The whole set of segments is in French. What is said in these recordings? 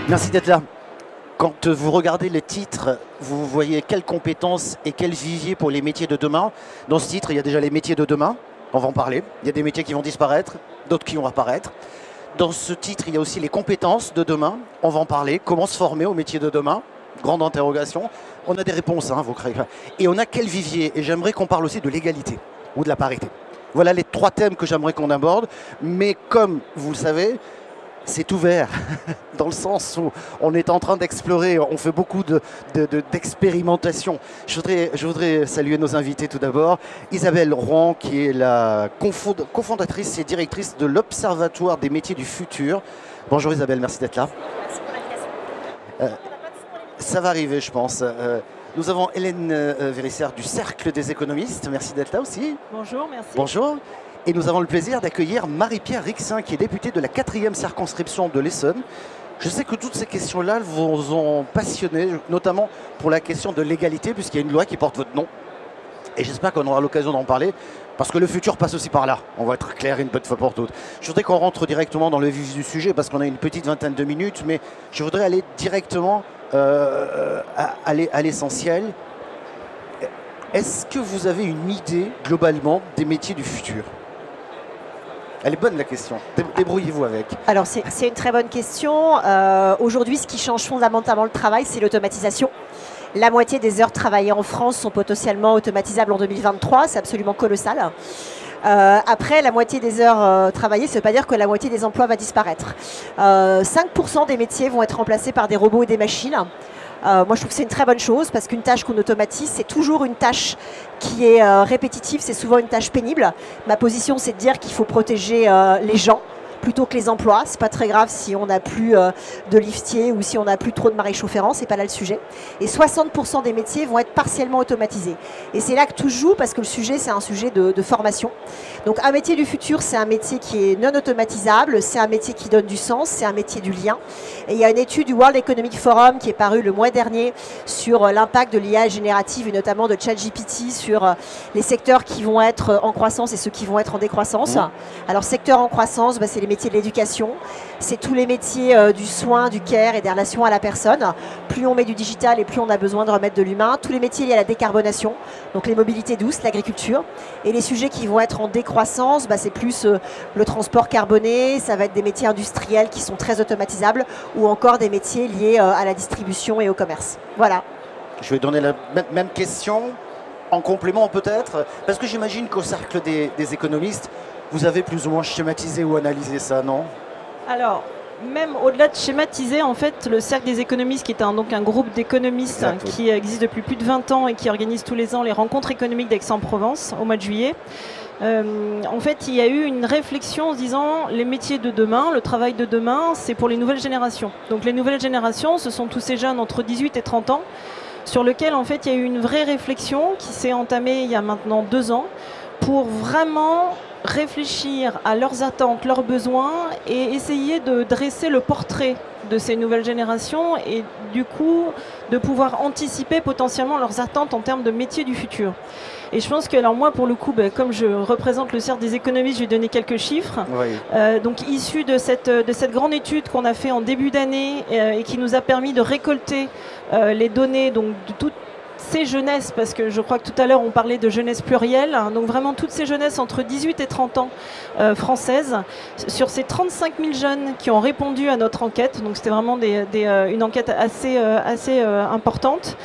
Merci d'être là. Quand vous regardez le titre, vous voyez quelles compétences et quel vivier pour les métiers de demain. Dans ce titre, il y a déjà les métiers de demain, on va en parler. Il y a des métiers qui vont disparaître, d'autres qui vont apparaître. Dans ce titre, il y a aussi les compétences de demain, on va en parler. Comment se former aux métiers de demain? Grande interrogation. On a des réponses, hein, vous créez. Et on a quel vivier? Et j'aimerais qu'on parle aussi de l'égalité ou de la parité. Voilà les trois thèmes que j'aimerais qu'on aborde. Mais comme vous le savez, c'est ouvert, dans le sens où on est en train d'explorer, on fait beaucoup d'expérimentation. Je voudrais saluer nos invités tout d'abord. Isabelle Rouen, qui est la cofondatrice et directrice de l'Observatoire des métiers du futur. Bonjour Isabelle, merci d'être là. Merci pour l'invitation. Ça va arriver, je pense. Nous avons Hélène Vérissère du Cercle des économistes. Merci d'être là aussi. Bonjour, merci. Bonjour. Et nous avons le plaisir d'accueillir Marie-Pierre Rixin, qui est députée de la 4e circonscription de l'Essonne. Je sais que toutes ces questions-là vous ont passionné, notamment pour la question de l'égalité, puisqu'il y a une loi qui porte votre nom. Et j'espère qu'on aura l'occasion d'en parler, parce que le futur passe aussi par là. On va être clair une bonne fois pour toutes. Je voudrais qu'on rentre directement dans le vif du sujet, parce qu'on a une petite vingtaine de minutes, mais je voudrais aller directement à l'essentiel. Est-ce que vous avez une idée, globalement, des métiers du futur ? Elle est bonne la question, débrouillez-vous avec. Alors c'est une très bonne question. Aujourd'hui, ce qui change fondamentalement le travail, c'est l'automatisation. La moitié des heures travaillées en France sont potentiellement automatisables en 2023, c'est absolument colossal. Après, la moitié des heures travaillées, ça ne veut pas dire que la moitié des emplois va disparaître. 5% des métiers vont être remplacés par des robots et des machines. Moi, je trouve que c'est une très bonne chose parce qu'une tâche qu'on automatise, c'est toujours une tâche qui est répétitive, c'est souvent une tâche pénible. Ma position, c'est de dire qu'il faut protéger les gens plutôt que les emplois. C'est pas très grave si on n'a plus de liftiers ou si on n'a plus trop de maréchaux ferrants, c'est pas là le sujet. Et 60% des métiers vont être partiellement automatisés. Et c'est là que tout joue parce que le sujet, c'est un sujet de formation. Donc un métier du futur, c'est un métier qui est non automatisable, c'est un métier qui donne du sens, c'est un métier du lien. Et il y a une étude du World Economic Forum qui est parue le mois dernier sur l'impact de l'IA générative et notamment de ChatGPT sur les secteurs qui vont être en croissance et ceux qui vont être en décroissance. Alors secteur en croissance, c'est les métiers de l'éducation, c'est tous les métiers du soin, du care et des relations à la personne. Plus on met du digital et plus on a besoin de remettre de l'humain. Tous les métiers liés à la décarbonation, donc les mobilités douces, l'agriculture. Et les sujets qui vont être en décroissance, c'est plus le transport carboné, ça va être des métiers industriels qui sont très automatisables ou encore des métiers liés à la distribution et au commerce. Voilà. Je vais donner la même question en complément peut-être, parce que j'imagine qu'au cercle des économistes, vous avez plus ou moins schématisé ou analysé ça, non? Alors, même au-delà de schématiser, en fait, le Cercle des économistes, qui est donc un groupe d'économistes qui existe depuis plus de 20 ans et qui organise tous les ans les rencontres économiques d'Aix-en-Provence au mois de juillet, en fait, il y a eu une réflexion en se disant les métiers de demain, le travail de demain, c'est pour les nouvelles générations. Donc les nouvelles générations, ce sont tous ces jeunes entre 18 et 30 ans, sur lesquels, en fait, il y a eu une vraie réflexion qui s'est entamée il y a maintenant 2 ans pour vraiment réfléchir à leurs attentes, leurs besoins et essayer de dresser le portrait de ces nouvelles générations et du coup de pouvoir anticiper potentiellement leurs attentes en termes de métiers du futur. Et je pense que, alors moi pour le coup, comme je représente le cercle des économistes, je vais donner quelques chiffres. Oui. Donc issus de cette grande étude qu'on a fait en début d'année et qui nous a permis de récolter les données donc, de toutes ces jeunesses, parce que je crois que tout à l'heure on parlait de jeunesse plurielle, hein, donc vraiment toutes ces jeunesses entre 18 et 30 ans françaises, sur ces 35 000 jeunes qui ont répondu à notre enquête, donc c'était vraiment une enquête assez importante.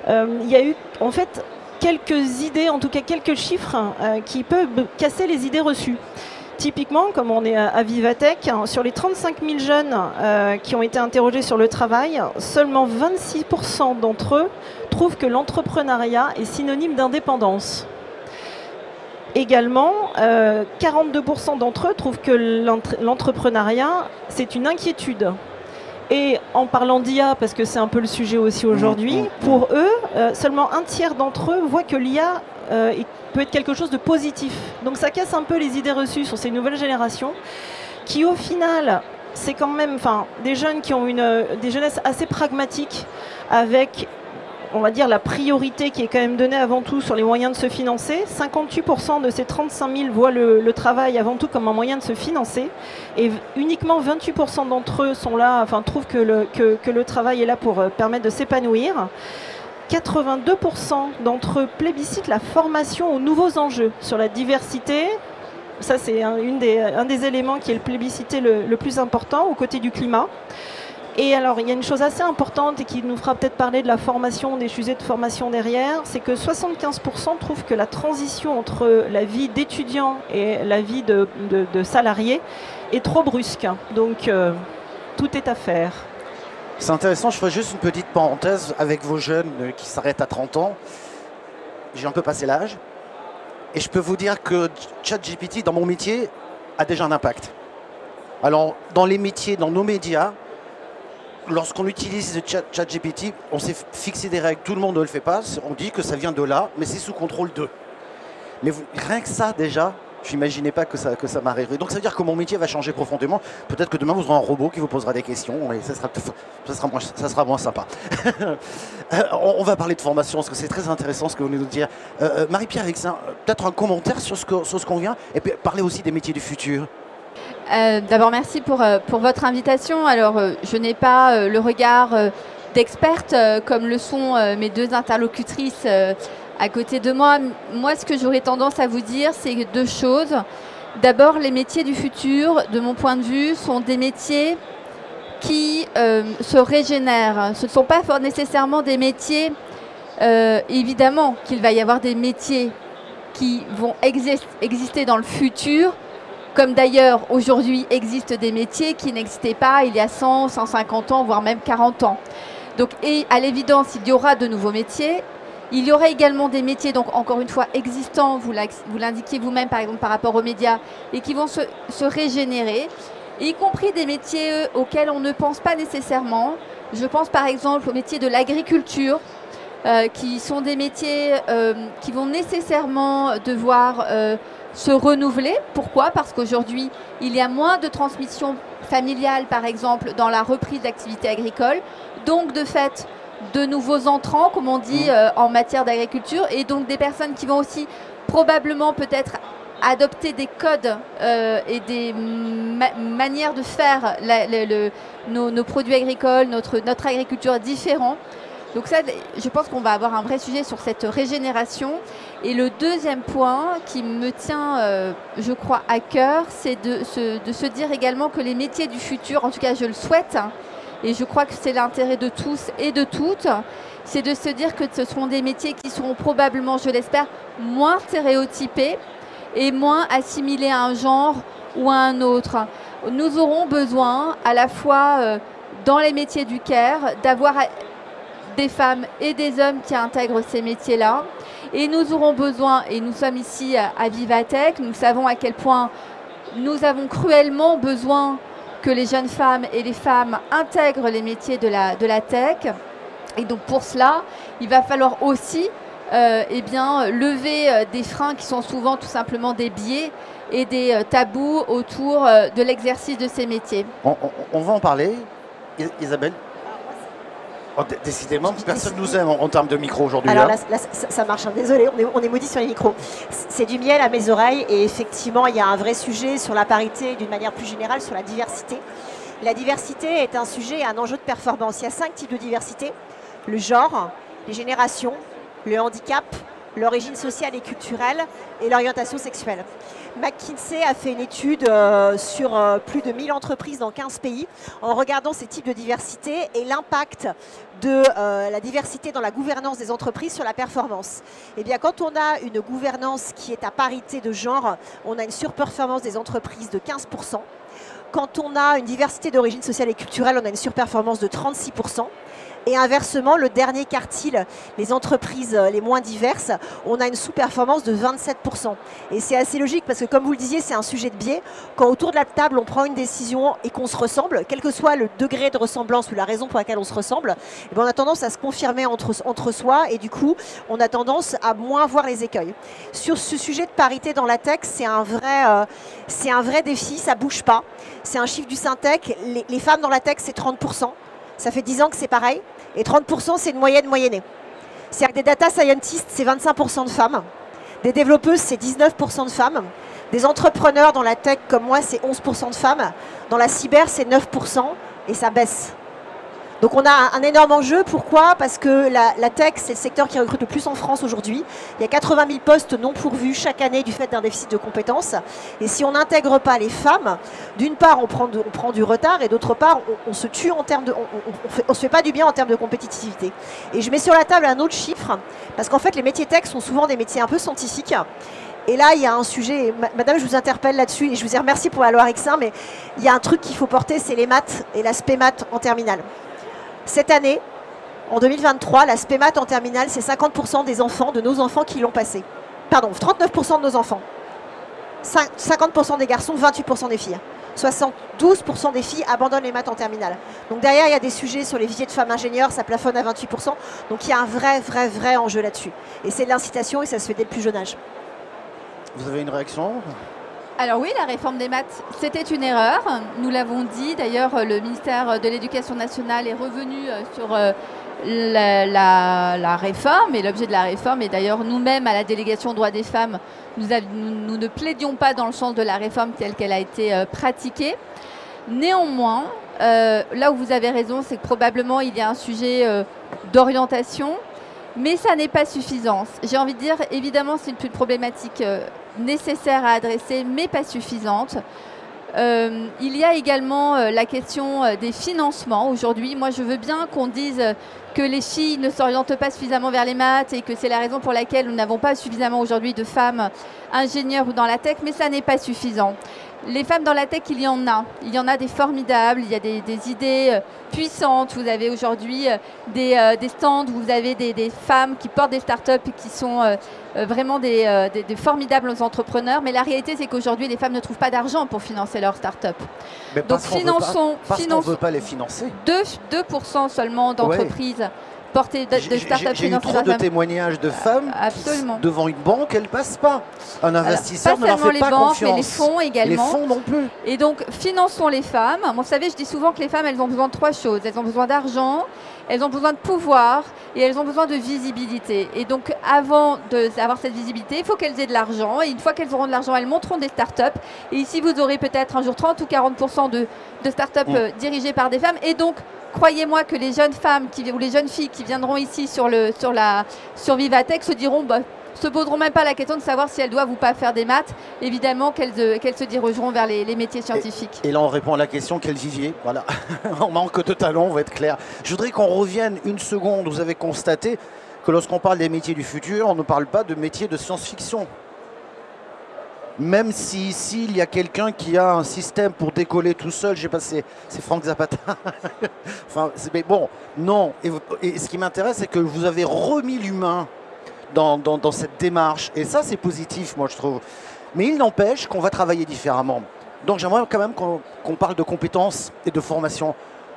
Il y a eu en fait quelques idées, en tout cas quelques chiffres qui peuvent casser les idées reçues. Typiquement, comme on est à Vivatech, sur les 35 000 jeunes qui ont été interrogés sur le travail, seulement 26% d'entre eux trouvent que l'entrepreneuriat est synonyme d'indépendance. Également, 42% d'entre eux trouvent que l'entrepreneuriat, c'est une inquiétude. Et en parlant d'IA, parce que c'est un peu le sujet aussi aujourd'hui, pour eux, seulement un tiers d'entre eux voient que l'IA peut être quelque chose de positif. Donc ça casse un peu les idées reçues sur ces nouvelles générations, qui au final, c'est quand même des jeunes qui ont des jeunesses assez pragmatiques, avec on va dire, la priorité qui est quand même donnée avant tout sur les moyens de se financer. 58% de ces 35 000 voient le travail avant tout comme un moyen de se financer. Et uniquement 28% d'entre eux sont là, enfin, trouvent que le travail est là pour permettre de s'épanouir. 82% d'entre eux plébiscitent la formation aux nouveaux enjeux sur la diversité. Ça, c'est un des éléments qui est le plébiscité le plus important, aux côtés du climat. Et alors, il y a une chose assez importante et qui nous fera peut-être parler de la formation, des sujets de formation derrière, c'est que 75% trouvent que la transition entre la vie d'étudiant et la vie de salarié est trop brusque. Donc, tout est à faire. C'est intéressant, je ferai juste une petite parenthèse avec vos jeunes qui s'arrêtent à 30 ans. J'ai un peu passé l'âge. Et je peux vous dire que ChatGPT, dans mon métier, a déjà un impact. Alors, dans les métiers, dans nos médias, lorsqu'on utilise ChatGPT, on s'est fixé des règles, tout le monde ne le fait pas, on dit que ça vient de là, mais c'est sous contrôle d'eux. Mais rien que ça, déjà, je n'imaginais pas que ça m'arriverait. Donc ça veut dire que mon métier va changer profondément. Peut-être que demain, vous aurez un robot qui vous posera des questions et ça sera moins sympa. On va parler de formation, parce que c'est très intéressant ce que vous venez de nous dire. Marie-Pierre Vexin, peut-être un commentaire sur ce qu'on vient, et puis parler aussi des métiers du futur. D'abord, merci pour votre invitation. Alors, je n'ai pas le regard d'experte comme le sont mes deux interlocutrices à côté de moi. Moi, ce que j'aurais tendance à vous dire, c'est deux choses. D'abord, les métiers du futur, de mon point de vue, sont des métiers qui se régénèrent. Ce ne sont pas nécessairement des métiers, évidemment qu'il va y avoir des métiers qui vont exister dans le futur, comme d'ailleurs aujourd'hui existent des métiers qui n'existaient pas il y a 100, 150 ans, voire même 40 ans. Donc, et à l'évidence, il y aura de nouveaux métiers. Il y aurait également des métiers, donc encore une fois, existants, vous l'indiquiez vous-même par exemple par rapport aux médias, et qui vont se régénérer, y compris des métiers auxquels on ne pense pas nécessairement. Je pense par exemple aux métiers de l'agriculture, qui sont des métiers qui vont nécessairement devoir se renouveler. Pourquoi? Parce qu'aujourd'hui, il y a moins de transmission familiale, par exemple, dans la reprise d'activité agricole. Donc, de fait, de nouveaux entrants, comme on dit, en matière d'agriculture, et donc des personnes qui vont aussi probablement peut-être adopter des codes et des manières de faire nos produits agricoles, notre agriculture différents. Donc ça, je pense qu'on va avoir un vrai sujet sur cette régénération. Et le deuxième point qui me tient, je crois, à cœur, c'est de se dire également que les métiers du futur, en tout cas je le souhaite, et je crois que c'est l'intérêt de tous et de toutes, c'est de se dire que ce seront des métiers qui seront probablement, je l'espère, moins stéréotypés et moins assimilés à un genre ou à un autre. Nous aurons besoin, à la fois dans les métiers du care, d'avoir des femmes et des hommes qui intègrent ces métiers-là. Et nous aurons besoin, et nous sommes ici à Vivatech, nous savons à quel point nous avons cruellement besoin que les jeunes femmes et les femmes intègrent les métiers de la tech. Et donc pour cela, il va falloir aussi lever des freins qui sont souvent tout simplement des biais et des tabous autour de l'exercice de ces métiers. On va en parler. Isabelle? Oh, décidément, personne nous aime en termes de micro aujourd'hui. Alors là, ça marche, hein. Désolé, on est maudit sur les micros. C'est du miel à mes oreilles et effectivement, il y a un vrai sujet sur la parité d'une manière plus générale, sur la diversité. La diversité est un sujet et un enjeu de performance. Il y a 5 types de diversité: le genre, les générations, le handicap, l'origine sociale et culturelle et l'orientation sexuelle. McKinsey a fait une étude sur plus de 1000 entreprises dans 15 pays en regardant ces types de diversité et l'impact de la diversité dans la gouvernance des entreprises sur la performance. Eh bien, quand on a une gouvernance qui est à parité de genre, on a une surperformance des entreprises de 15%. Quand on a une diversité d'origine sociale et culturelle, on a une surperformance de 36%. Et inversement, le dernier quartile, les entreprises les moins diverses, on a une sous-performance de 27%. Et c'est assez logique parce que, comme vous le disiez, c'est un sujet de biais. Quand autour de la table, on prend une décision et qu'on se ressemble, quel que soit le degré de ressemblance ou la raison pour laquelle on se ressemble, eh bien, on a tendance à se confirmer entre soi et du coup, on a tendance à moins voir les écueils. Sur ce sujet de parité dans la tech, c'est un vrai défi, ça ne bouge pas. C'est un chiffre du Syntec. Les femmes dans la tech, c'est 30%. Ça fait 10 ans que c'est pareil. Et 30%, c'est une moyenne moyennée. C'est-à-dire que des data scientists, c'est 25% de femmes. Des développeuses, c'est 19% de femmes. Des entrepreneurs dans la tech comme moi, c'est 11% de femmes. Dans la cyber, c'est 9% et ça baisse. Donc on a un énorme enjeu. Pourquoi? Parce que la tech, c'est le secteur qui recrute le plus en France aujourd'hui. Il y a 80 000 postes non pourvus chaque année du fait d'un déficit de compétences. Et si on n'intègre pas les femmes, d'une part, on prend du retard et d'autre part, on se tue en termes de... On se fait pas du bien en termes de compétitivité. Et je mets sur la table un autre chiffre, parce qu'en fait, les métiers tech sont souvent des métiers un peu scientifiques. Et là, il y a un sujet, madame, je vous interpelle là-dessus, et je vous ai remercié pour la loi X1, mais il y a un truc qu'il faut porter, c'est les maths et l'aspect maths en terminale. Cette année, en 2023, l'aspect maths en terminale, c'est 50% des enfants, de nos enfants qui l'ont passé. Pardon, 39% de nos enfants. 50% des garçons, 28% des filles. 72% des filles abandonnent les maths en terminale. Donc derrière, il y a des sujets sur les viviers de femmes ingénieurs, ça plafonne à 28%. Donc il y a un vrai enjeu là-dessus. Et c'est de l'incitation et ça se fait dès le plus jeune âge. Vous avez une réaction? Alors oui, la réforme des maths, c'était une erreur. Nous l'avons dit. D'ailleurs, le ministère de l'Éducation nationale est revenu sur la réforme et l'objet de la réforme. Et d'ailleurs, nous-mêmes, à la délégation aux droits des femmes, nous ne plaidions pas dans le sens de la réforme telle qu'elle a été pratiquée. Néanmoins, là où vous avez raison, c'est que probablement il y a un sujet d'orientation, mais ça n'est pas suffisant. J'ai envie de dire, évidemment, c'est une problématique nécessaire à adresser, mais pas suffisante. Il y a également la question des financements. Aujourd'hui, moi, je veux bien qu'on dise que les filles ne s'orientent pas suffisamment vers les maths et que c'est la raison pour laquelle nous n'avons pas suffisamment aujourd'hui de femmes ingénieures ou dans la tech, mais ça n'est pas suffisant. Les femmes dans la tech, il y en a des formidables, il y a des idées puissantes. Vous avez aujourd'hui des stands où vous avez des femmes qui portent des startups et qui sont vraiment des formidables entrepreneurs. Mais la réalité, c'est qu'aujourd'hui, les femmes ne trouvent pas d'argent pour financer leurs startups. Donc finançons. Parce qu'on ne veut pas les financer. 2% seulement d'entreprises. Portée de start-up. J'ai eu trop de témoignages de femmes devant une banque, elles ne passent pas. Un investisseur ne leur fait pas confiance. Mais les fonds également. Les fonds non plus. Et donc, finançons les femmes. Vous savez, je dis souvent que les femmes, elles ont besoin de 3 choses. Elles ont besoin d'argent, elles ont besoin de pouvoir et elles ont besoin de visibilité. Et donc, avant d'avoir cette visibilité, il faut qu'elles aient de l'argent. Et une fois qu'elles auront de l'argent, elles monteront des start-up. Et ici, vous aurez peut-être un jour 30 ou 40% de start-up dirigées par des femmes. Et donc, croyez-moi que les jeunes femmes ou les jeunes filles qui viendront ici sur Vivatech se poseront même pas la question de savoir si elles doivent ou pas faire des maths. Évidemment qu'elles se dirigeront vers les métiers scientifiques. Et là, on répond à la question, quel vivier? Voilà, on manque de talent, on va être clair. Je voudrais qu'on revienne une seconde. Vous avez constaté que lorsqu'on parle des métiers du futur, on ne parle pas de métiers de science-fiction. Même si ici, il y a quelqu'un qui a un système pour décoller tout seul, je sais pas, c'est Frank Zapata. Enfin, mais bon, non. Et ce qui m'intéresse, c'est que vous avez remis l'humain dans cette démarche. Et ça, c'est positif, moi, je trouve. Mais il n'empêche qu'on va travailler différemment. Donc, j'aimerais quand même qu'on parle de compétences et de formation.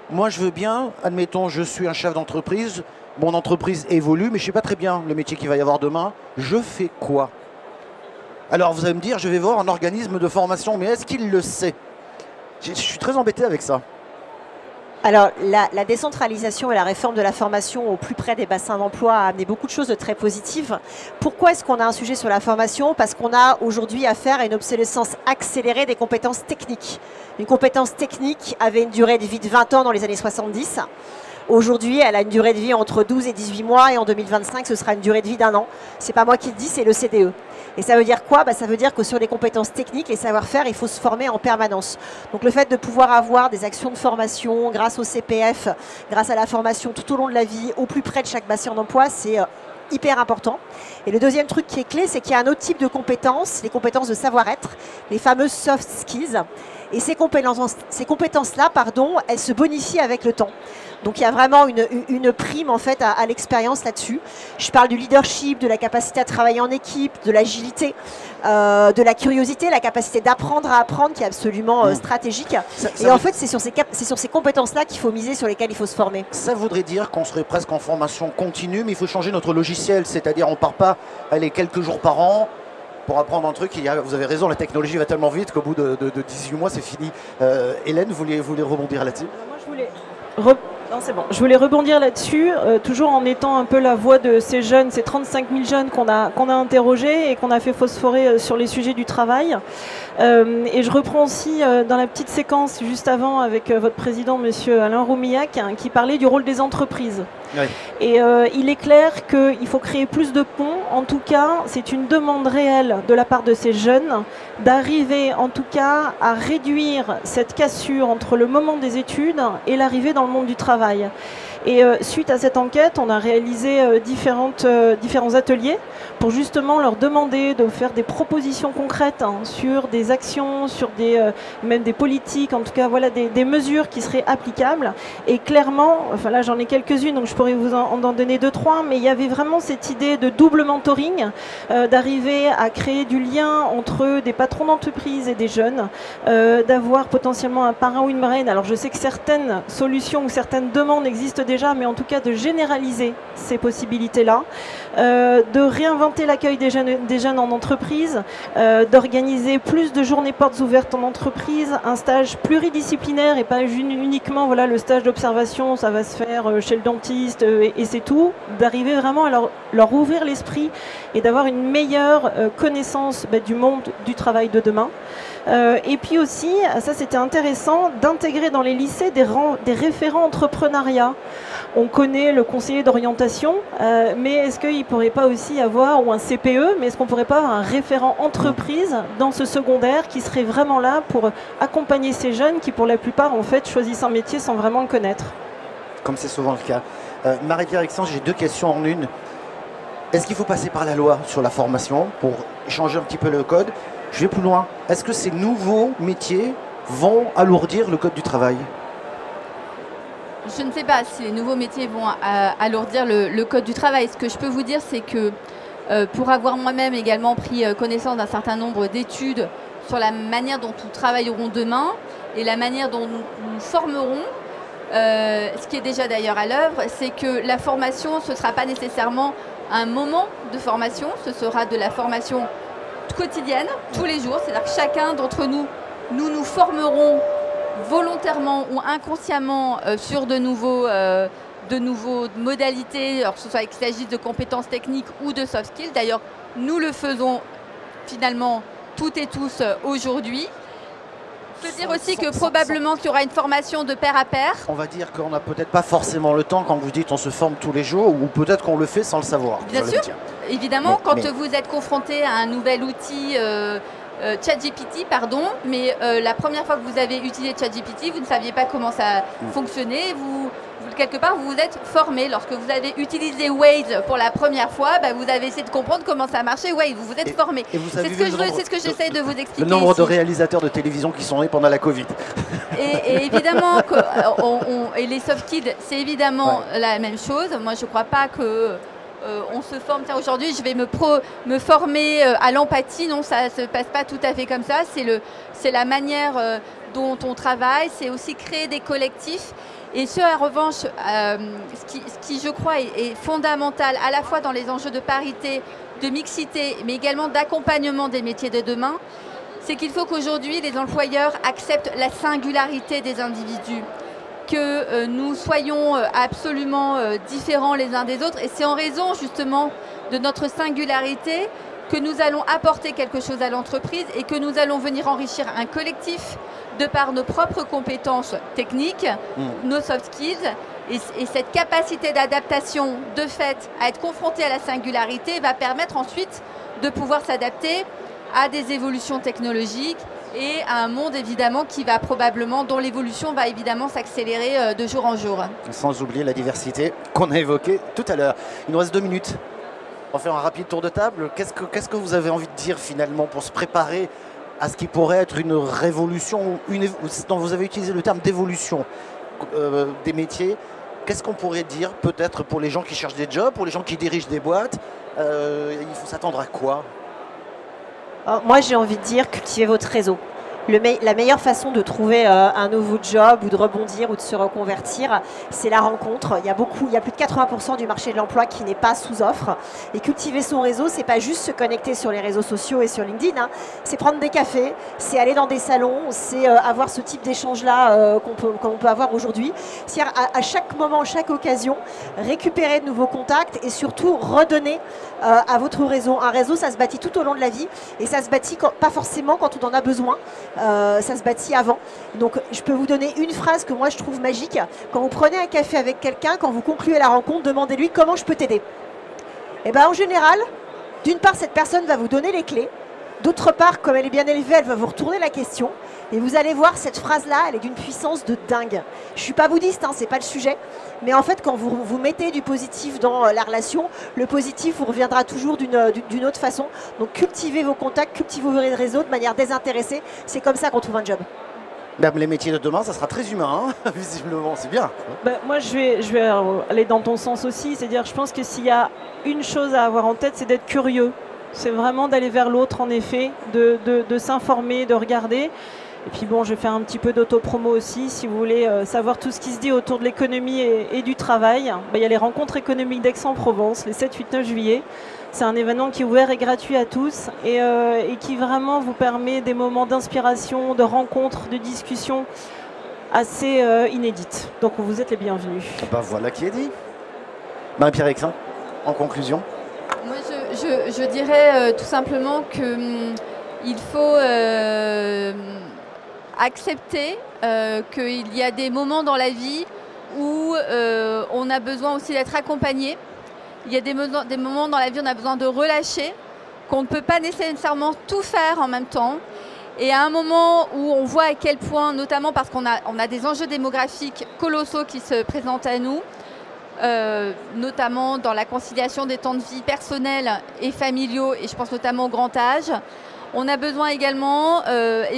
Moi, je veux bien, admettons, je suis un chef d'entreprise, mon entreprise évolue, mais je ne sais pas très bien le métier qu'il va y avoir demain. Je fais quoi ? Alors vous allez me dire, je vais voir un organisme de formation, mais est-ce qu'il le sait? Je suis très embêté avec ça. Alors la décentralisation et la réforme de la formation au plus près des bassins d'emploi a amené beaucoup de choses de très positives. Pourquoi est-ce qu'on a un sujet sur la formation? Parce qu'on a aujourd'hui affaire à une obsolescence accélérée des compétences techniques. Une compétence technique avait une durée de vie de 20 ans dans les années 70. Aujourd'hui, elle a une durée de vie entre 12 et 18 mois et en 2025, ce sera une durée de vie d'1 an. Ce n'est pas moi qui le dis, c'est le CDE. Et ça veut dire quoi? Ça veut dire que sur les compétences techniques, les savoir-faire, il faut se former en permanence. Donc le fait de pouvoir avoir des actions de formation grâce au CPF, grâce à la formation tout au long de la vie, au plus près de chaque bassin d'emploi, c'est hyper important. Et le deuxième truc qui est clé, c'est qu'il y a un autre type de compétences, les compétences de savoir-être, les fameuses soft skills. Et ces compétences-là, elles se bonifient avec le temps. Donc il y a vraiment une prime en fait à l'expérience là-dessus. Je parle du leadership, de la capacité à travailler en équipe, de l'agilité, de la curiosité, la capacité d'apprendre à apprendre qui est absolument stratégique. Et en fait, c'est sur ces compétences-là qu'il faut miser, sur lesquelles il faut se former. Ça voudrait dire qu'on serait presque en formation continue, mais il faut changer notre logiciel. C'est-à-dire on ne part pas quelques jours par an pour apprendre un truc. Vous avez raison, la technologie va tellement vite qu'au bout de 18 mois, c'est fini. Hélène, vous voulez rebondir là-dessus? Moi, je voulais Non, c'est bon. Je voulais rebondir là-dessus, toujours en étant un peu la voix de ces jeunes, ces 35 000 jeunes qu'on a interrogés et qu'on a fait phosphorer sur les sujets du travail. Et je reprends aussi dans la petite séquence juste avant avec votre président, monsieur Alain Roumillac, hein, qui parlait du rôle des entreprises. Oui. Et il est clair qu'il faut créer plus de ponts. En tout cas, c'est une demande réelle de la part de ces jeunes d'arriver en tout cas à réduire cette cassure entre le moment des études et l'arrivée dans le monde du travail. Et suite à cette enquête, on a réalisé différents ateliers pour justement leur demander de faire des propositions concrètes hein, sur des actions, sur même des politiques, en tout cas voilà, des mesures qui seraient applicables. Et clairement, enfin là j'en ai quelques-unes, donc je pourrais vous en donner 2-3, mais il y avait vraiment cette idée de double mentoring, d'arriver à créer du lien entre des patrons d'entreprise et des jeunes, d'avoir potentiellement un parrain ou une marraine. Alors je sais que certaines solutions ou certaines demandes existent déjà, mais en tout cas de généraliser ces possibilités-là, de réinventer l'accueil des jeunes en entreprise, d'organiser plus de journées portes ouvertes en entreprise, un stage pluridisciplinaire et pas uniquement voilà, le stage d'observation, ça va se faire chez le dentiste et c'est tout, d'arriver vraiment à leur ouvrir l'esprit et d'avoir une meilleure connaissance du monde du travail de demain. Et puis aussi, ça c'était intéressant, d'intégrer dans les lycées des référents entrepreneuriat. On connaît le conseiller d'orientation, mais est-ce qu'il ne pourrait pas aussi avoir, ou un CPE, mais est-ce qu'on ne pourrait pas avoir un référent entreprise dans ce secondaire qui serait vraiment là pour accompagner ces jeunes qui pour la plupart en fait choisissent un métier sans vraiment le connaître? Comme c'est souvent le cas. Marie-Pierre Alexandre, j'ai 2 questions en une. Est-ce qu'il faut passer par la loi sur la formation pour changer un petit peu le code? Je vais plus loin. Est-ce que ces nouveaux métiers vont alourdir le code du travail? Je ne sais pas si les nouveaux métiers vont alourdir le code du travail. Ce que je peux vous dire, c'est que pour avoir moi-même également pris connaissance d'un certain nombre d'études sur la manière dont nous travaillerons demain et la manière dont nous formerons, ce qui est déjà d'ailleurs à l'œuvre, c'est que la formation, ce ne sera pas nécessairement un moment de formation, ce sera de la formation quotidienne, tous les jours. C'est-à-dire que chacun d'entre nous formerons volontairement ou inconsciemment sur de nouveaux modalités, alors que ce soit qu'il s'agisse de compétences techniques ou de soft skills. D'ailleurs, nous le faisons finalement toutes et tous aujourd'hui. Je peux dire aussi que probablement qu'il y aura une formation de pair à pair. On va dire qu'on n'a peut-être pas forcément le temps quand vous dites on se forme tous les jours, ou peut-être qu'on le fait sans le savoir. Bien sûr, évidemment, quand vous êtes confronté à un nouvel outil ChatGPT, pardon, mais la première fois que vous avez utilisé ChatGPT, vous ne saviez pas comment ça fonctionnait, quelque part vous vous êtes formé. Lorsque vous avez utilisé Waze pour la première fois, vous avez essayé de comprendre comment ça marchait Waze, vous vous êtes formé. C'est ce que j'essaie de vous expliquer. Le nombre ici. de réalisateurs de télévision qui sont nés pendant la Covid. Et évidemment, et les soft skills, c'est évidemment la même chose. Moi, je ne crois pas que on se forme. Aujourd'hui, je vais me former à l'empathie. Non, ça ne se passe pas tout à fait comme ça. C'est la manière dont on travaille. C'est aussi créer des collectifs. Et ce, en revanche, ce qui, je crois, est fondamental à la fois dans les enjeux de parité, de mixité, mais également d'accompagnement des métiers de demain, c'est qu'il faut qu'aujourd'hui, les employeurs acceptent la singularité des individus, que nous soyons absolument différents les uns des autres. Et c'est en raison, justement, de notre singularité que nous allons apporter quelque chose à l'entreprise et que nous allons venir enrichir un collectif de par nos propres compétences techniques, nos soft skills, et cette capacité d'adaptation, de fait, à être confronté à la singularité, va permettre ensuite de pouvoir s'adapter à des évolutions technologiques et à un monde évidemment qui va probablement, dont l'évolution va évidemment s'accélérer de jour en jour. Sans oublier la diversité qu'on a évoquée tout à l'heure. Il nous reste 2 minutes. On va faire un rapide tour de table. Qu'est-ce que vous avez envie de dire finalement pour se préparer à ce qui pourrait être une révolution, dont vous avez utilisé le terme d'évolution des métiers? Qu'est-ce qu'on pourrait dire peut-être pour les gens qui cherchent des jobs, pour les gens qui dirigent des boîtes? Il faut s'attendre à quoi? Moi, j'ai envie de dire cultivez votre réseau. La meilleure façon de trouver un nouveau job ou de rebondir ou de se reconvertir, c'est la rencontre. Il y a plus de 80% du marché de l'emploi qui n'est pas sous offre. Et cultiver son réseau, c'est pas juste se connecter sur les réseaux sociaux et sur LinkedIn, hein. C'est prendre des cafés, c'est aller dans des salons, c'est avoir ce type d'échange-là qu'on peut avoir aujourd'hui. C'est-à-dire à chaque moment, chaque occasion, récupérer de nouveaux contacts et surtout redonner à votre réseau. Un réseau, ça se bâtit tout au long de la vie et ça se bâtit pas forcément quand on en a besoin. Ça se bâtit avant. Donc je peux vous donner une phrase que moi je trouve magique. Quand vous prenez un café avec quelqu'un, quand vous concluez la rencontre, demandez-lui comment je peux t'aider. Et bien en général, d'une part cette personne va vous donner les clés, d'autre part comme elle est bien élevée, elle va vous retourner la question. Et vous allez voir, cette phrase-là, elle est d'une puissance de dingue. Je ne suis pas bouddhiste, hein, c'est pas le sujet. Mais en fait, quand vous mettez du positif dans la relation, le positif vous reviendra toujours d'une autre façon. Donc cultivez vos contacts, cultivez vos réseaux de manière désintéressée. C'est comme ça qu'on trouve un job. Même les métiers de demain, ça sera très humain, hein, visiblement, c'est bien. Moi, je vais aller dans ton sens aussi. C'est-à-dire, je pense que s'il y a une chose à avoir en tête, c'est d'être curieux. C'est vraiment d'aller vers l'autre, en effet, de s'informer, de regarder. Et puis bon, je vais faire un petit peu d'autopromo aussi. Si vous voulez savoir tout ce qui se dit autour de l'économie et du travail, il y a les rencontres économiques d'Aix-en-Provence, les 7, 8, 9 juillet. C'est un événement qui est ouvert et gratuit à tous et qui vraiment vous permet des moments d'inspiration, de rencontres, de discussions assez inédites. Donc vous êtes les bienvenus. Voilà qui est dit. Marie-Pierre Aixin, en conclusion. Moi, je dirais tout simplement qu'il faut accepter qu'il y a des moments dans la vie où on a besoin aussi d'être accompagné. Il y a des moments dans la vie où on a besoin de relâcher, qu'on ne peut pas nécessairement tout faire en même temps. Et à un moment où on voit à quel point, notamment parce qu'on a des enjeux démographiques colossaux qui se présentent à nous, notamment dans la conciliation des temps de vie personnels et familiaux, et je pense notamment au grand âge, on a besoin également de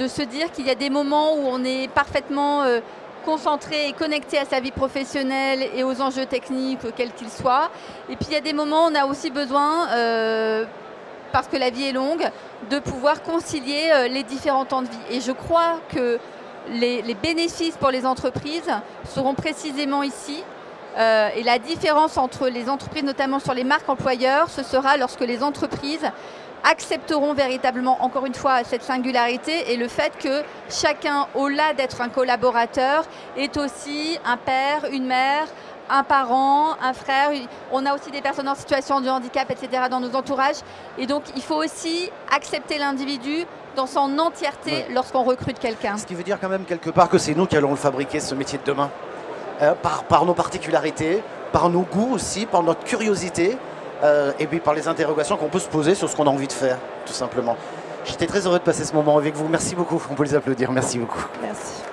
se dire qu'il y a des moments où on est parfaitement concentré et connecté à sa vie professionnelle et aux enjeux techniques, quels qu'ils soient. Et puis il y a des moments où on a aussi besoin, parce que la vie est longue, de pouvoir concilier les différents temps de vie. Et je crois que les bénéfices pour les entreprises seront précisément ici. Et la différence entre les entreprises, notamment sur les marques employeurs, ce sera lorsque les entreprises accepteront véritablement, encore une fois, cette singularité et le fait que chacun, au-delà d'être un collaborateur, est aussi un père, une mère, un parent, un frère. On a aussi des personnes en situation de handicap, etc. dans nos entourages. Et donc, il faut aussi accepter l'individu dans son entièreté lorsqu'on recrute quelqu'un. Ce qui veut dire quand même quelque part que c'est nous qui allons le fabriquer, ce métier de demain. Par nos particularités, par nos goûts aussi, par notre curiosité, et puis par les interrogations qu'on peut se poser sur ce qu'on a envie de faire, tout simplement. J'étais très heureux de passer ce moment avec vous. Merci beaucoup. On peut les applaudir. Merci beaucoup. Merci.